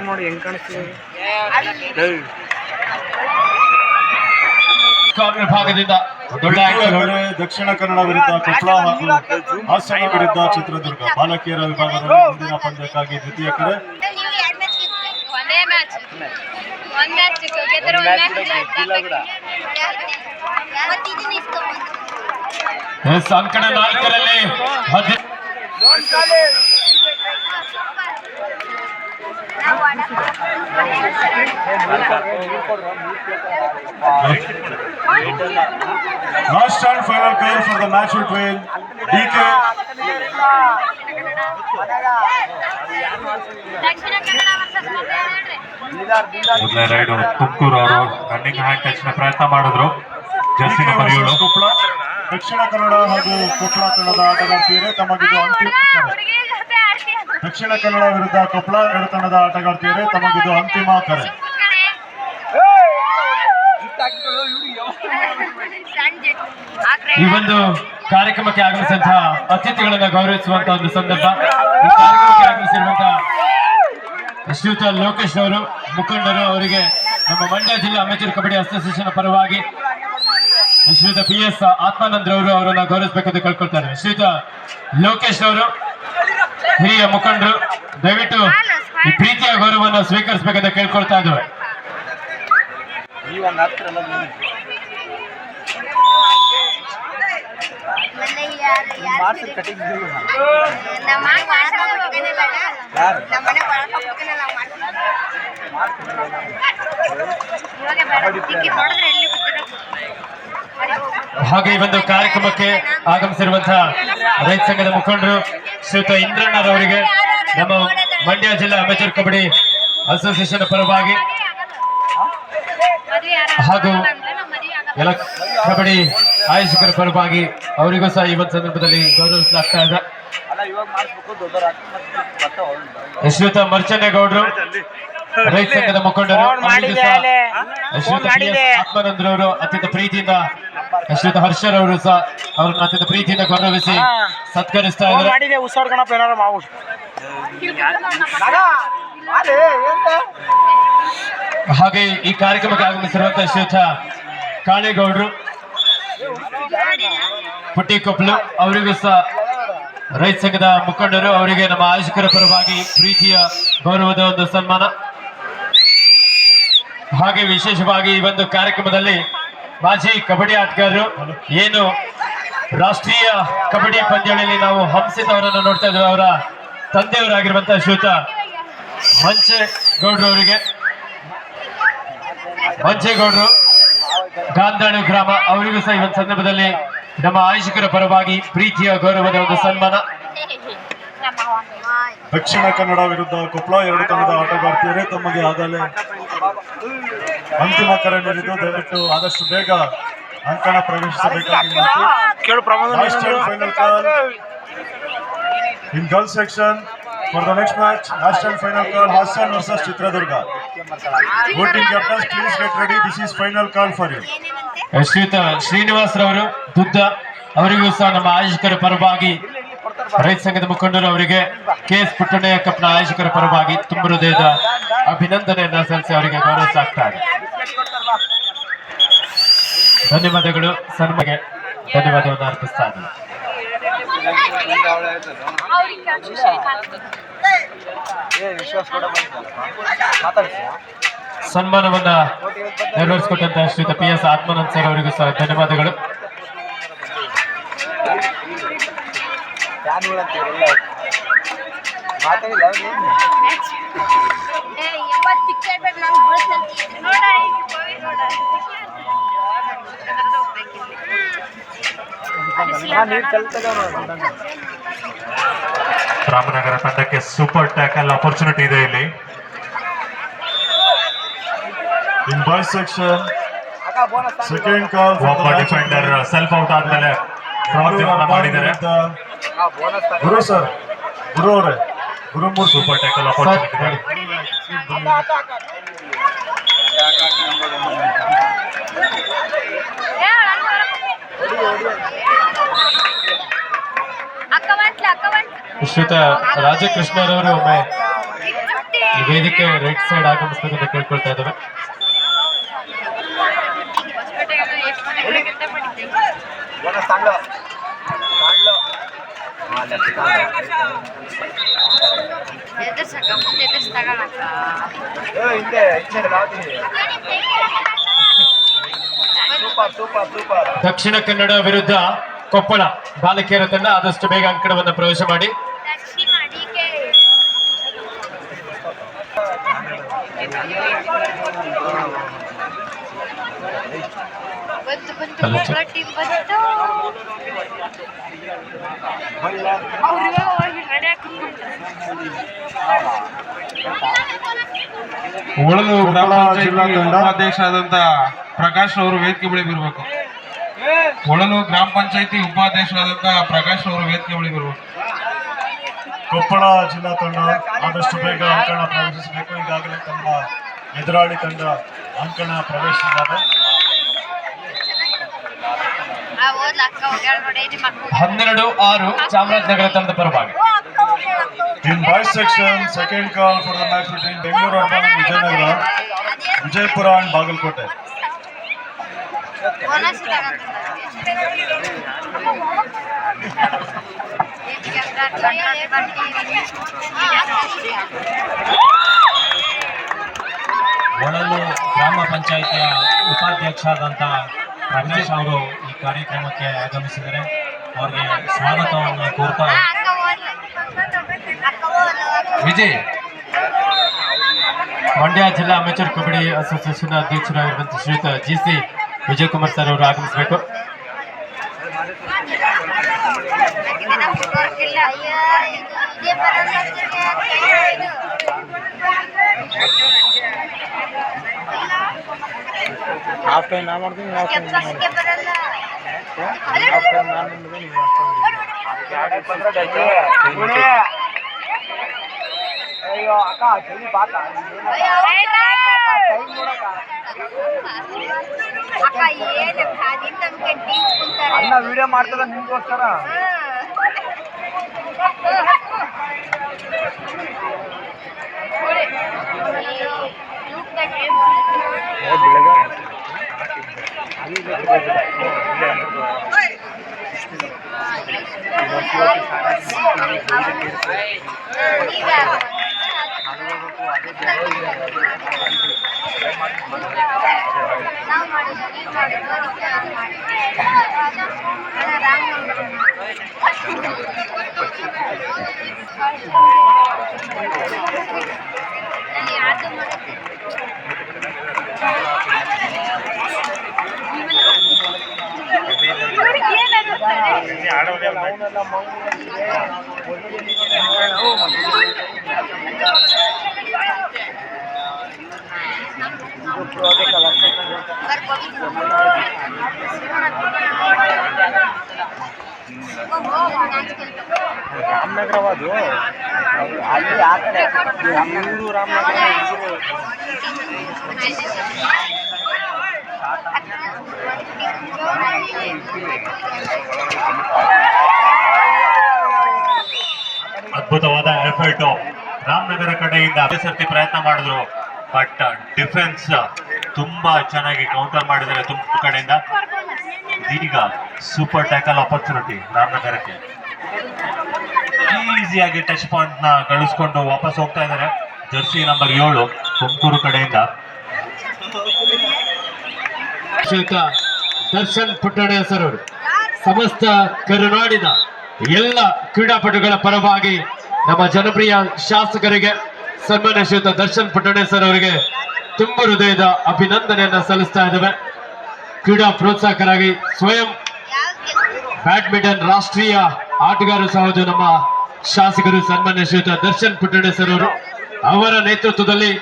ನೋಡಿ ಹೆಂಗ್ ಕಾಣಿಸ್ತೀವಿ. ವಿಭಾಗದಿಂದ ದಕ್ಷಿಣ ಕನ್ನಡ ವಿರುದ್ಧ ಕೊಪ್ಪಳ ಹಾಗೂ ಹಾಸನ ವಿರುದ್ಧ ಚಿತ್ರದುರ್ಗ ಬಾಲಕಿಯರ ವಿಭಾಗದಲ್ಲಿ ಮುಂದಿನ ಪಂದ್ಯಕ್ಕಾಗಿ ದ್ವಿತೀಯ ಕರೆ. ಅಂಕಣ 4ರಲ್ಲಿ Last and final call for the match between DK ಮೊದಲನೇ ರೈಡು ತುಮಕೂರು ಅವರು ರನ್ನಿಂಗ್ ಹ್ಯಾಂಡ್ ಟಚ್ ನ ಪ್ರಯತ್ನ ಮಾಡಿದ್ರು. ಜರ್ಸಿ ನಂಬರ್ 7 ಕೊಪ್ಪಳ ದಕ್ಷಿಣ ಕನ್ನಡ ಹಾಗೂ ಕೊಪ್ಪಳ ತಂಡದ ಆಟಗಾರ್ತಿಯರೇ ತಮಗಿದು ಅಂತಿಮ ಕರೆ. ದಕ್ಷಿಣ ಕನ್ನಡ ವಿರುದ್ಧ ಕೊಪ್ಪಳ ಎರಡು ತಂಡದ ಆಟಗಾರ್ತಿಯರೇ ತಮಗಿದು ಅಂತಿಮ ಕರೆ. ಈ ಒಂದು ಕಾರ್ಯಕ್ರಮಕ್ಕೆ ಆಗಮಿಸಿದಂತಹ ಅತಿಥಿಗಳನ್ನ ಗೌರವಿಸುವಂತಹ ಒಂದು ಸಂದರ್ಭ. ಈ ಕಾರ್ಯಕ್ರಮಕ್ಕೆ ಆಗಮಿಸಿರುವಂತಹ ಶ್ರೀಯುತ ಲೋಕೇಶ್ ಅವರು ಮುಖಂಡರು ಅವರಿಗೆ ನಮ್ಮ ಮಂಡ್ಯ ಜಿಲ್ಲಾ ಅಮೆಚೂರ್ ಕಬಡ್ಡಿ ಅಸೋಸಿಯೇಷನ್ ಪರವಾಗಿ ಶ್ರೀಯುತ PS ಆತ್ಮಾನಂದ್ ಅವರು ಅವರನ್ನ ಗೌರವಿಸಬೇಕೆಂದು ಕೇಳ್ಕೊಳ್ತಾರೆ. ಶ್ರೀಯುತ ಲೋಕೇಶ್ ಅವರು ಹಿರಿಯ ಮುಖಂಡರು, ದಯವಿಟ್ಟು ಈ ಪ್ರೀತಿಯ ಗೌರವವನ್ನು ಸ್ವೀಕರಿಸಬೇಕೆಂದು ಕೇಳ್ಕೊಳ್ತಾ ಇದ್ದೇವೆ. ಹಾಗೆ ಈ ಒಂದು ಕಾರ್ಯಕ್ರಮಕ್ಕೆ ಆಗಮಿಸಿರುವಂತಹ ರೈತ ಸಂಘದ ಮುಖಂಡರು ಶ್ರೀಯುತ ಇಂದ್ರಣ್ಣರವರಿಗೆ ನಮ್ಮ ಮಂಡ್ಯ ಜಿಲ್ಲಾ ಅಮೆಚೂರ್ ಕಬಡ್ಡಿ ಅಸೋಸಿಯೇಷನ್ ಪರವಾಗಿ ಹಾಗೂ ಎಲ್ಲ ಕಬಡ್ಡಿ ಆಯೋಜಕರ ಪರವಾಗಿ ಅವರಿಗೂ ಸಹ ಈ ಒಂದು ಸಂದರ್ಭದಲ್ಲಿ ಗೌರವಿಸಲಾಗ್ತಾ ಇದೆ. ಶ್ರೀಯುತ ಮರ್ಚನ್ನೇಗೌಡರು ರೈತ ಸಂಘದ ಮುಖಂಡರು, ಶ್ರೀಯುತ ಆತ್ಮಾನಂದ್ರವರು ಅತ್ಯಂತ ಪ್ರೀತಿಯಿಂದ ಶ್ರೀಯುತ ಹರ್ಷರವರು ಸಹ ಅವರನ್ನು ಅತ್ಯಂತ ಪ್ರೀತಿಯಿಂದ ಗೌರವಿಸಿ ಸತ್ಕರಿಸ್ತಾ ಇದ್ದಾರೆ. ಹಾಗೆ ಈ ಕಾರ್ಯಕ್ರಮಕ್ಕೆ ಆಗಮಿಸಿರುವಂತಹ ಶ್ರೀಯುತ ಕಾಳೇಗೌಡರು ಪುಟ್ಟಿಕೊಪ್ಪಲು ಅವರಿಗೂ ಸಹ ರೈತ ಸಂಘದ ಮುಖಂಡರು, ಅವರಿಗೆ ನಮ್ಮ ಆಯೋಜಕರ ಪರವಾಗಿ ಪ್ರೀತಿಯ ಗೌರವದ ಒಂದು ಸನ್ಮಾನ. ಹಾಗೆ ವಿಶೇಷವಾಗಿ ಈ ಒಂದು ಕಾರ್ಯಕ್ರಮದಲ್ಲಿ ಮಾಜಿ ಕಬಡ್ಡಿ ಆಟಗಾರರು, ಏನು ರಾಷ್ಟ್ರೀಯ ಕಬಡ್ಡಿ ಪಂದ್ಯಾವಳಿಯಲ್ಲಿ ನಾವು ಹಂಸಿತ್ ಅವರನ್ನು ನೋಡ್ತಾ ಇದ್ದೇವೆ, ಅವರ ತಂದೆಯವರಾಗಿರುವಂತಹ ಶ್ರೀಯುತ ಮಂಚೇಗೌಡರು ಗಾಂಧಾಳು ಗ್ರಾಮ, ಅವರಿಗೂ ಸಹ ಈ ಒಂದು ಸಂದರ್ಭದಲ್ಲಿ ನಮ್ಮ ಆಯೋಜಕರ ಪರವಾಗಿ ಪ್ರೀತಿಯ ಗೌರವದ ಒಂದು ಸನ್ಮಾನ. ದಕ್ಷಿಣ ಕನ್ನಡ ವಿರುದ್ಧ ಕೊಪ್ಪಳ ಎರಡು ತಂಡದ ಆಟಗಾರ್ತಿಯರೇ ತಮಗೆ ಆಗಲೇ ಅಂತಿಮ ಕರೆ ನೀಡಿದ್ದು, ದಯವಿಟ್ಟು ಆದಷ್ಟು ಬೇಗ ಅಂಕಣ ಪ್ರವೇಶಿಸಬೇಕಾಗಿ. In girls section for the next match, last and final call Hassan versus Chitradurga. Voting captains, please get ready. This is final call for you. ಶ್ರೀಯುತ ಶ್ರೀನಿವಾಸ್ ರವರು ದುದ್ದ ಅವರಿಗೂ ಸಹ ನಮ್ಮ ಆಯೋಜಕರ ಪರವಾಗಿ ರೈತ ಸಂಘದ ಮುಖಂಡರು ಅವರಿಗೆ KS ಪುಟ್ಟಣ್ಣಯ್ಯ ಕಪ್ನ ಆಯೋಜಕರ ಪರವಾಗಿ ತುಂಬ ಹೃದಯದ ಅಭಿನಂದನೆಯನ್ನ ಸಲ್ಲಿಸಿ ಅವರಿಗೆ ಗೌರವಿಸಲಾಗ್ತಾರೆ. ಧನ್ಯವಾದಗಳು. ಸನ್ಮಾನಿಗೆ ಧನ್ಯವಾದವನ್ನು ಅರ್ಪಿಸ್ತಾ ಇದ್ದಾರೆ. ಸನ್ಮಾನವನ್ನ ನೆರವೇರಿಸಿಕೊಟ್ಟಂತಹ ಶ್ರೀಯುತ PS ಆತ್ಮಾನಂದ್ ಸರ್ ಅವರಿಗೂ ಸಹ ಧನ್ಯವಾದಗಳು. ರಾಮನಗರ ತಂಡಕ್ಕೆ ಸೂಪರ್ ಟ್ಯಾಕಲ್ ಆಪರ್ಚುನಿಟಿ ಇದೆ ಇಲ್ಲಿ. In boys section, second call ಒಬ್ಬ ಡಿಫೆಂಡರ್ ಸೆಲ್ಫ್ ಔಟ್ ಆದ್ಮೇಲೆ ಫ್ರಾಗ್ ಮಾಡಿದ್ದಾರೆ. ಗುರು ಅವರೇ ಗುರುಮೂರ್ ಸೂಪರ್ ಟ್ಯಾಕಲ್ ಅಪರ್ಚುನಿಟಿ. ಶ್ರೀಯುತ ರಾಜಕೃಷ್ಣರವರು ಒಮ್ಮೆ ಈ ವೇದಿಕೆ ರೈಟ್ ಸೈಡ್ ಆಗಮಿಸಬೇಕಂತ ಕೇಳ್ಕೊಳ್ತಾ ಇದ್ದೇವೆ. ದಕ್ಷಿಣ ಕನ್ನಡ ವಿರುದ್ಧ ಕೊಪ್ಪಳ ಬಾಲಕಿಯರ ತಂಡ ಆದಷ್ಟು ಬೇಗ ಅಂಕಣವನ್ನು ಪ್ರವೇಶ ಮಾಡಿ. ಒಳಲು ಗ್ರಾಮ ಜಿಲ್ಲಾ ಉಪಾಧ್ಯಕ್ಷ ಆದಂತ ಪ್ರಕಾಶ್ ಅವರು ವೇದಿಕೆ ಬಳಿ ಬರಬೇಕು. ಒಳಲು ಗ್ರಾಮ ಪಂಚಾಯತಿ ಉಪಾಧ್ಯಕ್ಷರಾದಂತ ಪ್ರಕಾಶ್ ಅವರು ವೇದಿಕೆ ಬಳಿ ಬರಬೇಕು. ಕೊಪ್ಪಳ ಜಿಲ್ಲಾ ತಂಡ ಆದಷ್ಟು ಬೇಗ ಅಂಕಣ ಪ್ರವೇಶಿಸಬೇಕು. ಈಗಾಗಲೇ ತಮ್ಮ ಎದುರಾಳಿ ತಂಡ ಅಂಕಣ ಪ್ರವೇಶಿಸಿದ್ದಾರೆ. 12-6 ಚಾಮರಾಜನಗರ ತಂಡದ ಪರವಾಗಿ. In boys section, second call for the match between Bengaluru Urban and Vijayanagara, Vijaypura and Bagalkote. ಒಳಲು ಗ್ರಾಮ ಪಂಚಾಯಿತಿಯ ಉಪಾಧ್ಯಕ್ಷರಾದಂಥ ರಮೇಶ್ ಅವರು ಈ ಕಾರ್ಯಕ್ರಮಕ್ಕೆ ಆಗಮಿಸಿದರೆ ಅವರಿಗೆ ಸ್ವಾಗತವನ್ನು ಕೋರ್ತಾ ವಿಜಯ್ ಮಂಡ್ಯ ಜಿಲ್ಲಾ ಅಮೆಚೂರ್ ಕಬಡ್ಡಿ ಅಸೋಸಿಯೇಷನ್ ಅಧ್ಯಕ್ಷರಾಗಿರುವಂತಹ ಶ್ರೀಯುತ GC ವಿಜಯಕುಮಾರ್ ಸರ್ ಅವರು ಆಗಮಿಸಬೇಕು. ಹಾಫ್ ಟೈಮ್ ನಾ ಮಾಡ್ತೀನಿ, ಹಾಫ್ ಟೈಮ್ ಅಯ್ಯೋ ಅಕ್ಕ ಜಲ್ದಿ ಬಾಕ ಅಣ್ಣ ವಿಡಿಯೋ ಮಾಡ್ತದ ನಿಮ್ಗೋಸ್ಕರ. ರಾಮನಗರವಾದು ಅಲ್ಲಿ ಆ ಕಡೆ ಇವರು ರಾಮನಗರ ಅದ್ಭುತವಾದ ಎಫರ್ಟ್ ರಾಮನಗರ ಕಡೆಯಿಂದ ಅಭಿಸರ್ತಿ ಪ್ರಯತ್ನ ಮಾಡಿದ್ರು. ಬಟ್ ಡಿಫೆನ್ಸ್ ತುಂಬಾ ಚೆನ್ನಾಗಿ ಕೌಂಟರ್ ಮಾಡಿದ್ದಾರೆ ತುಮಕೂರು ಕಡೆಯಿಂದ. ಈಗ ಸೂಪರ್ ಟ್ಯಾಕಲ್ ಆಪರ್ಚುನಿಟಿ ರಾಮನಗರಕ್ಕೆ. ಈಸಿಯಾಗಿ ಟಚ್ ಪಾಯಿಂಟ್ ನ ಗಳಿಸ್ಕೊಂಡು ವಾಪಸ್ ಹೋಗ್ತಾ ಇದ್ದಾರೆ ಜರ್ಸಿ ನಂಬರ್ 7 ತುಮಕೂರು ಕಡೆಯಿಂದ. ದರ್ಶನ್ ಪುಟ್ಟಣೆ ಸರ್ ಅವರು ಸಮಸ್ತ ಕರುನಾಡಿನ ಎಲ್ಲ ಕ್ರೀಡಾಪಟುಗಳ ಪರವಾಗಿ ನಮ್ಮ ಜನಪ್ರಿಯ ಶಾಸಕರಿಗೆ ಸನ್ಮಾನ್ಯ ಶ್ರೀಯುತ ದರ್ಶನ್ ಪುಟ್ಟಣೆ ಸರ್ ಅವರಿಗೆ ತುಂಬ ಹೃದಯದ ಅಭಿನಂದನೆಯನ್ನ ಸಲ್ಲಿಸ್ತಾ ಇದ್ದೇವೆ. ಕ್ರೀಡಾ ಪ್ರೋತ್ಸಾಹಕರಾಗಿ ಸ್ವಯಂ ಬ್ಯಾಡ್ಮಿಂಟನ್ ರಾಷ್ಟ್ರೀಯ ಆಟಗಾರರು ಸಹ ನಮ್ಮ ಶಾಸಕರು ಸನ್ಮಾನ್ಯ ಶ್ರೀಯುತ ದರ್ಶನ್ ಪುಟ್ಟಣೆ ಸರ್ ಅವರು ಅವರ ನೇತೃತ್ವದಲ್ಲಿ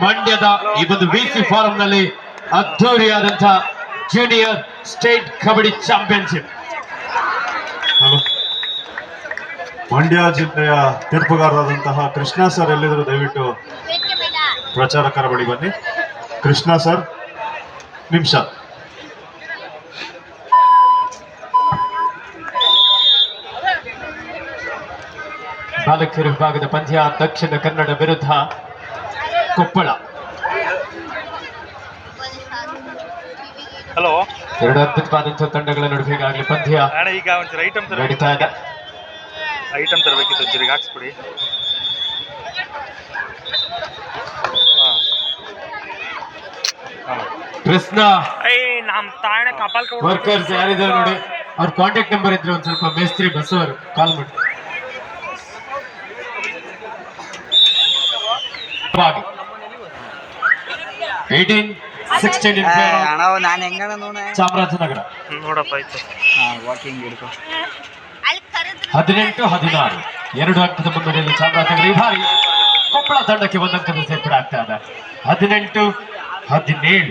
ಮಂಡ್ಯದ ಈ ಒಂದು VC ಫಾರಂನಲ್ಲಿ ಅದ್ಧೂರಿಯಾದಂತಹ junior state kabaddi championship Mandya ಜಿಲ್ಲೆಯ ತೀರ್ಪುಗಾರರಾದಂತಹ ಕೃಷ್ಣ ಸರ್ ಎಲ್ಲಿದ್ರು ದಯವಿಟ್ಟು ಪ್ರಚಾರಕರ ಬಳಿ ಬನ್ನಿ. ಕೃಷ್ಣ ಸರ್, ನಿಮಿಷ. ಬಾಲಕರ ವಿಭಾಗದ ಪಂದ್ಯ ದಕ್ಷಿಣ ಕನ್ನಡ ವಿರುದ್ಧ ಕೊಪ್ಪಳ. ಹಲೋ, ಎರಡು ಅದ್ಭುತವಾದಂತಹ ತಂಡಗಳ ನಡುವೆ ಈಗಾಗಲೇ ಪಂದ್ಯ ಈಗ ಒಂಚೂರು ಐಟಮ್ ನಡೀತಾ ಇದೆ. ಐಟಮ್ ತರಬೇಕಿತ್ತು, ಜರಿಗೆ ಹಾಕ್ಸ್ಬಿಡಿ. ಕೃಷ್ಣ ನಮ್ ತಾಣ ಕಪಾಲ್ ವರ್ಕರ್ಸ್ ಯಾರಿದ್ದಾರೆ ನೋಡಿ, ಅವ್ರ ಕಾಂಟ್ಯಾಕ್ಟ್ ನಂಬರ್ ಇದ್ರೆ ಒಂದ್ ಸ್ವಲ್ಪ ಮೇಸ್ತ್ರಿ ಬಸವರು ಕಾಲ್ ಮಾಡಿ. 18-16 ನಾನು ಹೆಂಗಣ ನೋಡ ಚಾಮರಾಜನಗರ. ನೋಡಪ್ಪ ಆಯ್ತು. ವಾಕಿಂಗ್ ಹಿಡ್ಕೊ. 18-16 ಎರಡು ಅಂಕದ ಮುನ್ನಡೆಯಲ್ಲಿ ಚಾಮರಾಜನಗರ. ಈ ಬಾರಿ ಕೊಪ್ಪಳ ತಂಡಕ್ಕೆ ಒಂದು ಅಂಕದ ಸೇರ್ಪಡೆ ಆಗ್ತಾ ಇದೆ. 18-17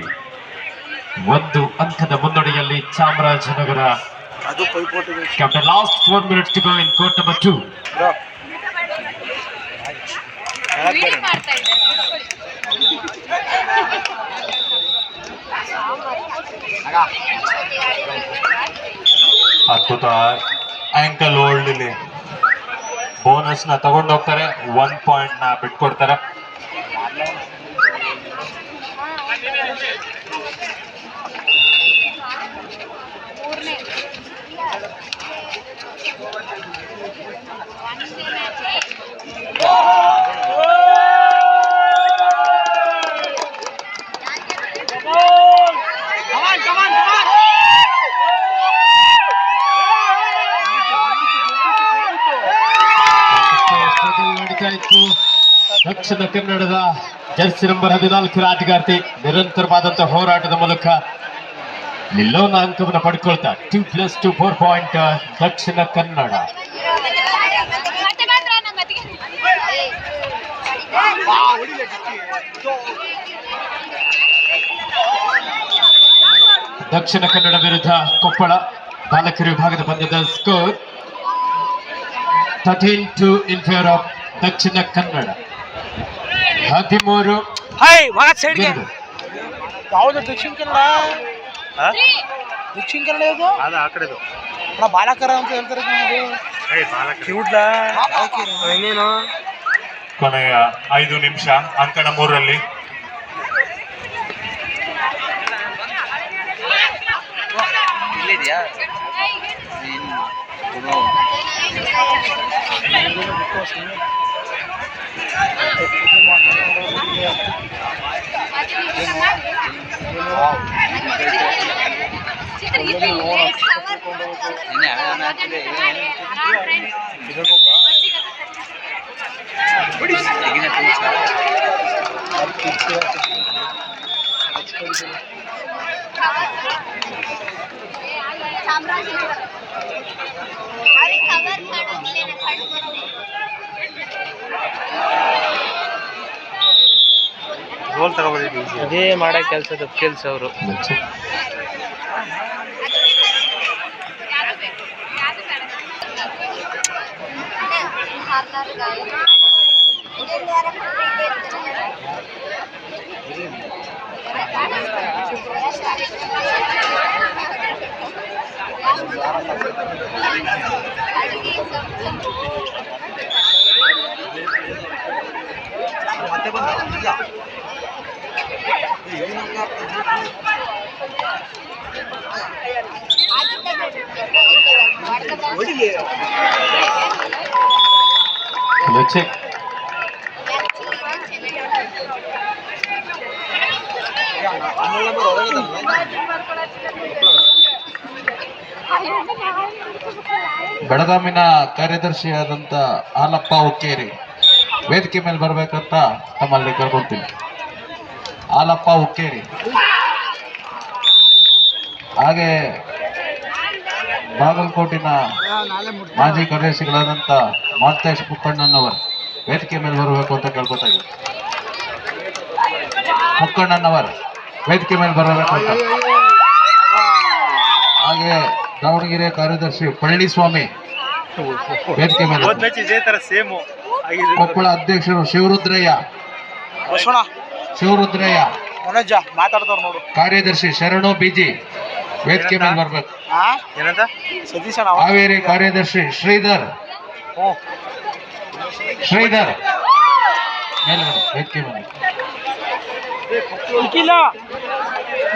ಒಂದು ಅಂಕದ ಮುನ್ನಡೆಯಲ್ಲಿ Chamarajanagar. Captain last 4 minutes to go in court number 2. ಅದ್ಭುತ ಆಂಕಲ್ ಹೋಲ್ಡ್ ಇಲ್ಲಿ ಬೋನಸ್ ನ ತಗೊಂಡು ಹೋಗ್ತಾರೆ. 1 point ನ ಬಿಟ್ಕೊಡ್ತಾರೆ. ನಡೀತಾ ಇತ್ತು. ದಕ್ಷಿಣ ಕನ್ನಡದ ಜರ್ಸಿ ನಂಬರ್ 14 ಆಟಗಾರ್ತಿ ನಿರಂತರವಾದಂತಹ ಹೋರಾಟದ ಮೂಲಕ ನಿಲ್ಲೋನ ಅಂಕವನ್ನು ಪಡ್ಕೊಳ್ತಾ 2+2 4 ಪಾಯಿಂಟ್ ದಕ್ಷಿಣ ಕನ್ನಡ. ದಕ್ಷಿಣ ಕನ್ನಡ ವಿರುದ್ಧ ಕೊಪ್ಪಳ ಬಾಲಕರ ವಿಭಾಗದ ಪಂದ್ಯದ score 13-2 in favor of Dakshina Kannada. 13 ಯಾವುದು ದಕ್ಷಿಣ ಕನ್ನಡ? ದಕ್ಷಿಣ ಕನ್ನಡ ಇದು ಅದು ಆ ಕಡೆದು ಬಾಲಕರ ಅಂತ ಹೇಳ್ತಾರೆ. ಇನ್ನೇನು ಕೊನೆಯ 5 ನಿಮಿಷ ಅಂಕಣ 3ರಲ್ಲಿ. ಇಲ್ಲಿದೆಯಾ? ಗೋಲ್ ತಗೋಬೋದಿದ್ದೀವಿ. ಅದೇ ಮಾಡೋ ಕೆಲಸದ ಕೆಲಸ ಅವರು. ಮತ್ತೆ ಬಂದ ಚೆಕ್. ಬೆಳಗಾವಿನ ಕಾರ್ಯದರ್ಶಿಯಾದಂತ ಹಾಲಪ್ಪ ಹುಕ್ಕೇರಿ ವೇದಿಕೆ ಮೇಲೆ ಬರ್ಬೇಕಂತ ತಮ್ಮಲ್ಲಿ ಕೇಳ್ಕೊಳ್ತೀನಿ. ಹಾಲಪ್ಪ ಹುಕ್ಕೇರಿ, ಹಾಗೆ ಬಾಗಲಕೋಟಿನ ಮಾಜಿ ಕಾರ್ಯದರ್ಶಿಗಳಾದಂತ ಮಾಂತೇಶ್ ಮುಕ್ಕಣ್ಣನವರು ವೇದಿಕೆ ಮೇಲೆ ಬರಬೇಕು ಅಂತ ಕೇಳ್ಕೊತಾ ಇದ್ದೀವಿ. ಮುಕ್ಕಣ್ಣನವರು ವೇದಿಕೆ ಮೇಲೆ ಬರಬೇಕು ಅಂತ. ಹಾಗೆ ದಾವಣಗೆರೆ ಕಾರ್ಯದರ್ಶಿ ಪಳನಿಸ್ವಾಮಿ ವೇದಿಕೆ ಮೇಲೆ ಹೋದ್ ಮ್ಯಾಚ್ ಇದೇ ತರ ಸೇಮು ಆಗಿದೆ. ಕೊಪ್ಪಳ ಅಧ್ಯಕ್ಷರು ಶಿವರುದ್ರಯ್ಯ ಮಾತಾಡ್ತಾರ ನೋಡು. ಕಾರ್ಯದರ್ಶಿ ಶರಣು ಬಿಜಿ ವೇದಿಕೆ ಮೇಲೆ ಬರ್ಬೇಕು. ಏನಂತ ಸತೀಶ್ ಅಣ್ಣ ಹಾವೇರಿ ಕಾರ್ಯದರ್ಶಿ ಶ್ರೀಧರ್ ಮೇಲೆ ಬನ್ನಿ, ವೇದಿಕೆ ಮೇಲೆ.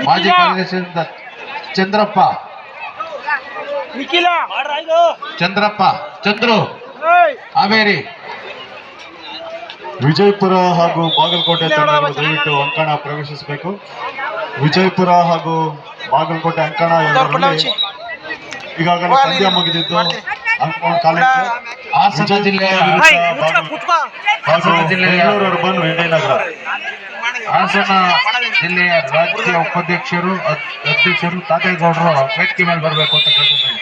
ಮಾಜಿ ಕಾರ್ಯದರ್ಶಿ ಚಂದ್ರಪ್ಪ ಚಂದ್ರು ಹಾವೇರಿ. ವಿಜಯಪುರ ಹಾಗೂ ಬಾಗಲಕೋಟೆ ತಂಡಗಳು ದಯವಿಟ್ಟು ಅಂಕಣ ಪ್ರವೇಶಿಸಬೇಕು. ವಿಜಯಪುರ ಹಾಗೂ ಬಾಗಲಕೋಟೆ ಅಂಕಣ ಎರಡರಲ್ಲಿ ಈಗಾಗಲೇ ಪಂದ್ಯ ಮುಗಿದಿದ್ದು ಅಂಕಣ ಕಾಲೇಜು ಹಾಸನ ಜಿಲ್ಲೆಯ ಹಾಗೂ ಬೆಂಗಳೂರು ಅರ್ಬನ್ ವಿಜಯನಗರ. ಹಾಸನ ಜಿಲ್ಲೆಯ ರಾಜ್ಯ ಉಪಾಧ್ಯಕ್ಷರು ಅಧ್ಯಕ್ಷರು ತಾತೇಗೌಡರು ವೇದಿಕೆ ಮೇಲೆ ಬರಬೇಕು ಅಂತ ಕೇಳ್ತೀನಿ.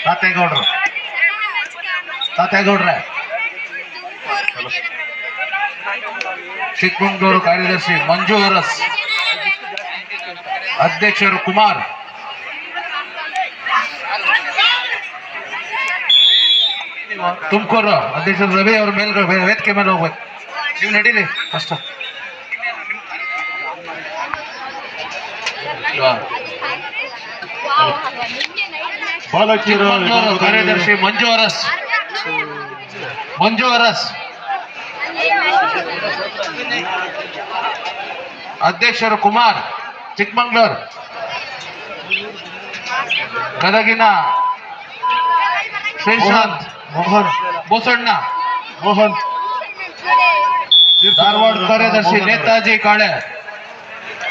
ತಾತೇಗೌಡ್ರೆ. ಚಿಕ್ಕಮಗಳೂರು ಕಾರ್ಯದರ್ಶಿ ಮಂಜು ಅರಸ್, ಅಧ್ಯಕ್ಷರು ಕುಮಾರ್. ತುಮಕೂರು ಅಧ್ಯಕ್ಷರು ರವಿ ಅವ್ರ ಮೇಲೆ ವೇದಿಕೆ ಮೇಲೆ ಹೋಗ್ಬೇಕು. ನೀವು ನಡೀರಿ ಕಷ್ಟ. ಬಾಲಕಿಯರ ಕಾರ್ಯದರ್ಶಿ ಮಂಜು ಅರಸ್, ಅಧ್ಯಕ್ಷರು ಕುಮಾರ್ ಚಿಕ್ಕಮಂಗ್ಳೂರ್. ಗದಗಿನ ಶ್ರೀಶಾಂತ್ ಬೋಸಣ್ಣ, ಧಾರವಾಡ ಕಾರ್ಯದರ್ಶಿ ನೇತಾಜಿ ಕಾಳೆ.